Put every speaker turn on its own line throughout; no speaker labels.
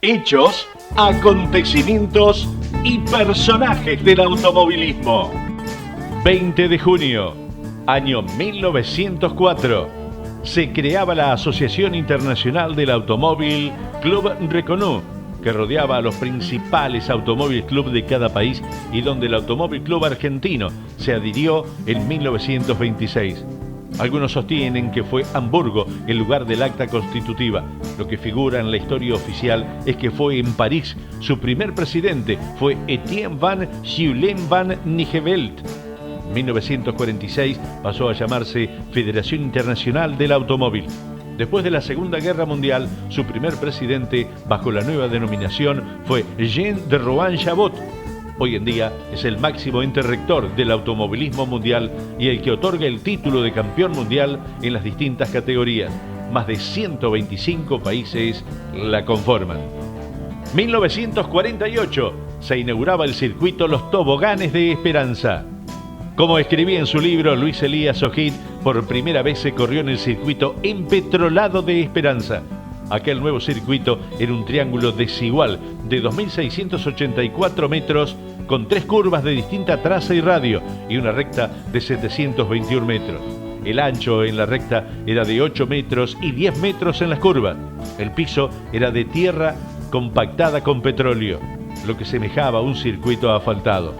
Hechos, acontecimientos y personajes del automovilismo. 20 de junio, año 1904. Se creaba la Asociación Internacional del Automóvil Club Reconnu, que rodeaba a los principales automóviles club de cada país y donde el Automóvil Club Argentino se adhirió en 1926. Algunos sostienen que fue Hamburgo el lugar del acta constitutiva. Lo que figura en la historia oficial es que fue en París. Su primer presidente fue Etienne van Schuelen van Nijevelt. En 1946 pasó a llamarse Federación Internacional del Automóvil. Después de la Segunda Guerra Mundial, su primer presidente, bajo la nueva denominación, fue Jean de Rohan-Chabot. Hoy en día es el máximo ente rector del automovilismo mundial y el que otorga el título de campeón mundial en las distintas categorías. Más de 125 países la conforman. 1948 se inauguraba el circuito Los Toboganes de Esperanza. Como escribía en su libro Luis Elías Ojid, por primera vez se corrió en el circuito empetrolado de Esperanza. Aquel nuevo circuito era un triángulo desigual de 2.684 metros con 3 curvas de distinta traza y radio y una recta de 721 metros. El ancho en la recta era de 8 metros y 10 metros en las curvas. El piso era de tierra compactada con petróleo, lo que semejaba a un circuito asfaltado.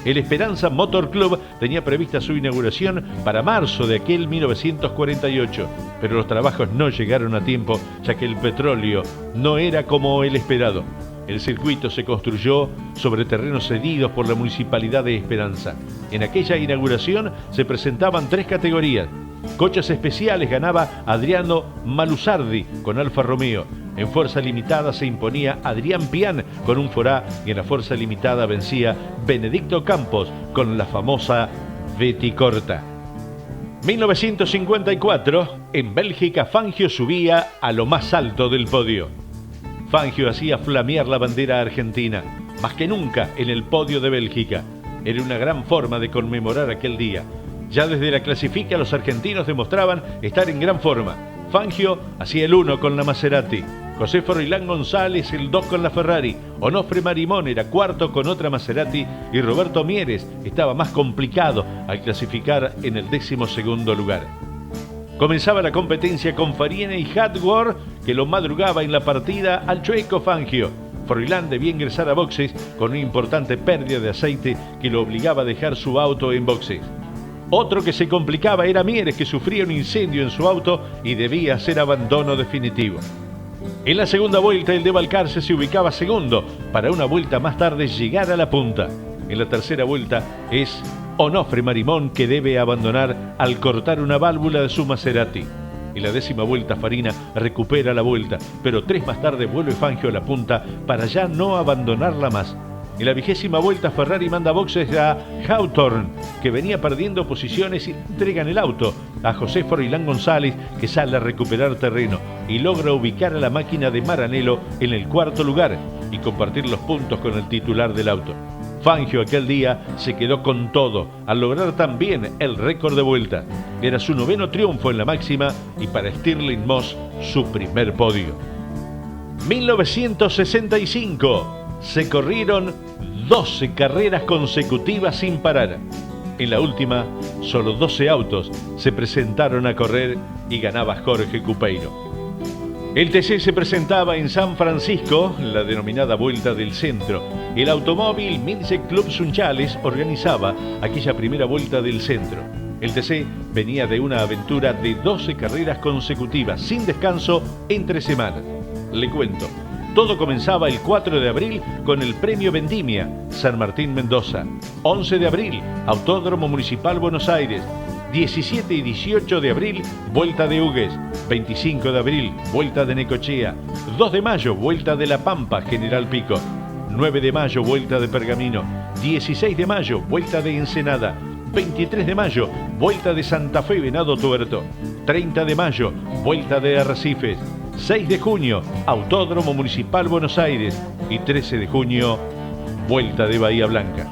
El Esperanza Motor Club tenía prevista su inauguración para marzo de aquel 1948, pero los trabajos no llegaron a tiempo, ya que el petróleo no era como el esperado. El circuito se construyó sobre terrenos cedidos por la Municipalidad de Esperanza. En aquella inauguración se presentaban 3 categorías. Coches especiales ganaba Adriano Malusardi con Alfa Romeo. En fuerza limitada se imponía Adrián Pian con un Forá y en la fuerza limitada vencía Benedicto Campos con la famosa Veticorta. 1954, en Bélgica Fangio subía a lo más alto del podio. Fangio hacía flamear la bandera argentina, más que nunca en el podio de Bélgica. Era una gran forma de conmemorar aquel día. Ya desde la clasifica los argentinos demostraban estar en gran forma. Fangio hacía el 1 con la Maserati, José Froilán González el 2 con la Ferrari, Onofre Marimón era cuarto con otra Maserati y Roberto Mieres estaba más complicado al clasificar en el 12º lugar. Comenzaba la competencia con Farina y Hadward, que lo madrugaba en la partida al chueco Fangio. Froilán debía ingresar a boxes con una importante pérdida de aceite que lo obligaba a dejar su auto en boxes. Otro que se complicaba era Mieres, que sufría un incendio en su auto y debía hacer abandono definitivo. En la segunda vuelta el de Balcarce se ubicaba segundo, para una vuelta más tarde llegar a la punta. En la tercera vuelta es Onofre Marimón que debe abandonar al cortar una válvula de su Maserati. En la 10ª vuelta Farina recupera la vuelta, pero 3 más tarde vuelve Fangio a la punta para ya no abandonarla más. En la 20ª vuelta Ferrari manda boxes a Hawthorne, que venía perdiendo posiciones, y entregan el auto a José Froilán González, que sale a recuperar terreno y logra ubicar a la máquina de Maranello en el 4º lugar y compartir los puntos con el titular del auto. Fangio aquel día se quedó con todo al lograr también el récord de vuelta. Era su 9º triunfo en la máxima y para Stirling Moss su primer podio. 1965 se corrieron 12 carreras consecutivas sin parar. En la última, solo 12 autos se presentaron a correr y ganaba Jorge Cupeiro. El TC se presentaba en San Francisco, la denominada Vuelta del Centro. El automóvil Mindsec Club Sunchales organizaba aquella primera Vuelta del Centro. El TC venía de una aventura de 12 carreras consecutivas, sin descanso entre semanas. Le cuento. Todo comenzaba el 4 de abril con el Premio Vendimia, San Martín Mendoza. 11 de abril, Autódromo Municipal Buenos Aires. 17 y 18 de abril, Vuelta de Hugues. 25 de abril, Vuelta de Necochea. 2 de mayo, Vuelta de La Pampa, General Pico. 9 de mayo, Vuelta de Pergamino. 16 de mayo, Vuelta de Ensenada. 23 de mayo, Vuelta de Santa Fe, Venado Tuerto. 30 de mayo, Vuelta de Arrecifes. 6 de junio, Autódromo Municipal Buenos Aires y 13 de junio, Vuelta de Bahía Blanca.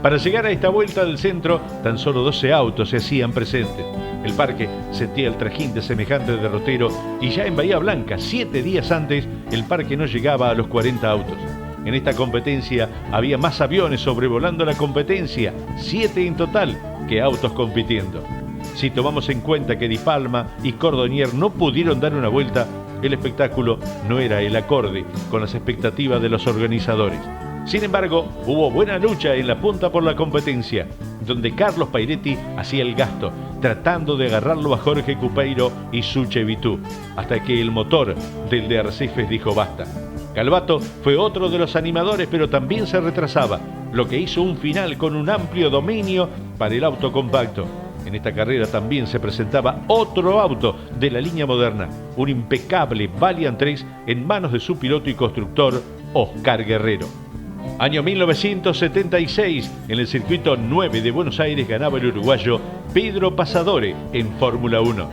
Para llegar a esta vuelta del centro, tan solo 12 autos se hacían presentes. El parque sentía el trajín de semejante derrotero y ya en Bahía Blanca, 7 días antes, el parque no llegaba a los 40 autos. En esta competencia había más aviones sobrevolando la competencia, 7 en total, que autos compitiendo. Si tomamos en cuenta que Di Palma y Cordonier no pudieron dar una vuelta, el espectáculo no era el acorde con las expectativas de los organizadores. Sin embargo, hubo buena lucha en la punta por la competencia, donde Carlos Pairetti hacía el gasto, tratando de agarrarlo a Jorge Cupeiro y Suche Vitú, hasta que el motor del de Arrecifes dijo basta. Calvato fue otro de los animadores, pero también se retrasaba, lo que hizo un final con un amplio dominio para el auto compacto. En esta carrera también se presentaba otro auto de la línea moderna, un impecable Valiant 3 en manos de su piloto y constructor, Oscar Guerrero. Año 1976, en el circuito 9 de Buenos Aires ganaba el uruguayo Pedro Pasadore en Fórmula 1.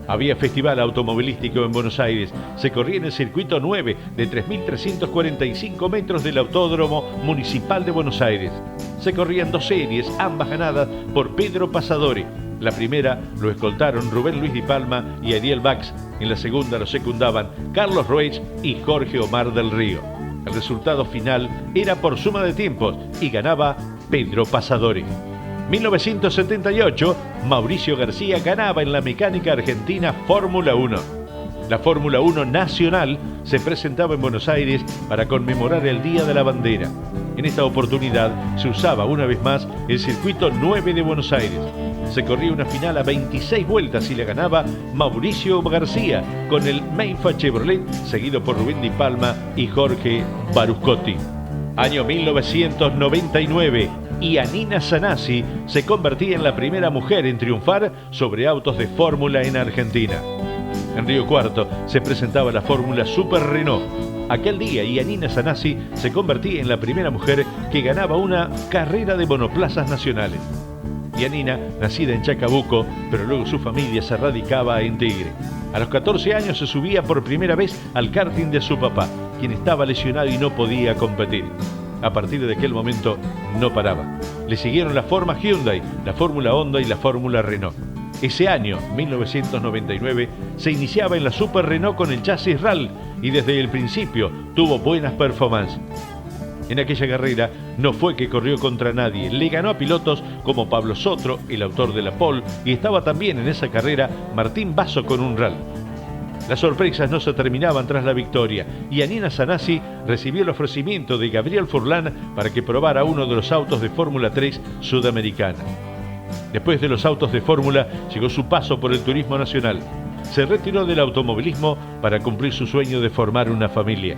Había festival automovilístico en Buenos Aires. Se corría en el circuito 9 de 3.345 metros del Autódromo Municipal de Buenos Aires. Se corrían 2 series, ambas ganadas por Pedro Pasadore. La primera lo escoltaron Rubén Luis Di Palma y Ariel Bax. En la segunda lo secundaban Carlos Roech y Jorge Omar del Río. El resultado final era por suma de tiempos y ganaba Pedro Pasadore. 1978, Mauricio García ganaba en la mecánica argentina Fórmula 1. La Fórmula 1 nacional se presentaba en Buenos Aires para conmemorar el Día de la Bandera. En esta oportunidad se usaba una vez más el circuito 9 de Buenos Aires. Se corría una final a 26 vueltas y la ganaba Mauricio García con el Meifa Chevrolet, seguido por Rubén Di Palma y Jorge Baruscotti. Año 1999. Y Anina Sanasi se convertía en la primera mujer en triunfar sobre autos de fórmula en Argentina. En Río Cuarto se presentaba la Fórmula Super Renault. Aquel día Yanina Sanasi se convertía en la primera mujer que ganaba una carrera de monoplazas nacionales. Yanina, nacida en Chacabuco, pero luego su familia se radicaba en Tigre. A los 14 años se subía por primera vez al karting de su papá, quien estaba lesionado y no podía competir. A partir de aquel momento no paraba. Le siguieron la Forma Hyundai, la Fórmula Honda y la Fórmula Renault. Ese año, 1999, se iniciaba en la Super Renault con el chasis RAL y desde el principio tuvo buenas performances. En aquella carrera no fue que corrió contra nadie, le ganó a pilotos como Pablo Sotro, el autor de la pole, y estaba también en esa carrera Martín Basso con un RAL. Las sorpresas no se terminaban tras la victoria y Yanina Sanasi recibió el ofrecimiento de Gabriel Furlan para que probara uno de los autos de Fórmula 3 sudamericana. Después de los autos de Fórmula llegó su paso por el turismo nacional. Se retiró del automovilismo para cumplir su sueño de formar una familia.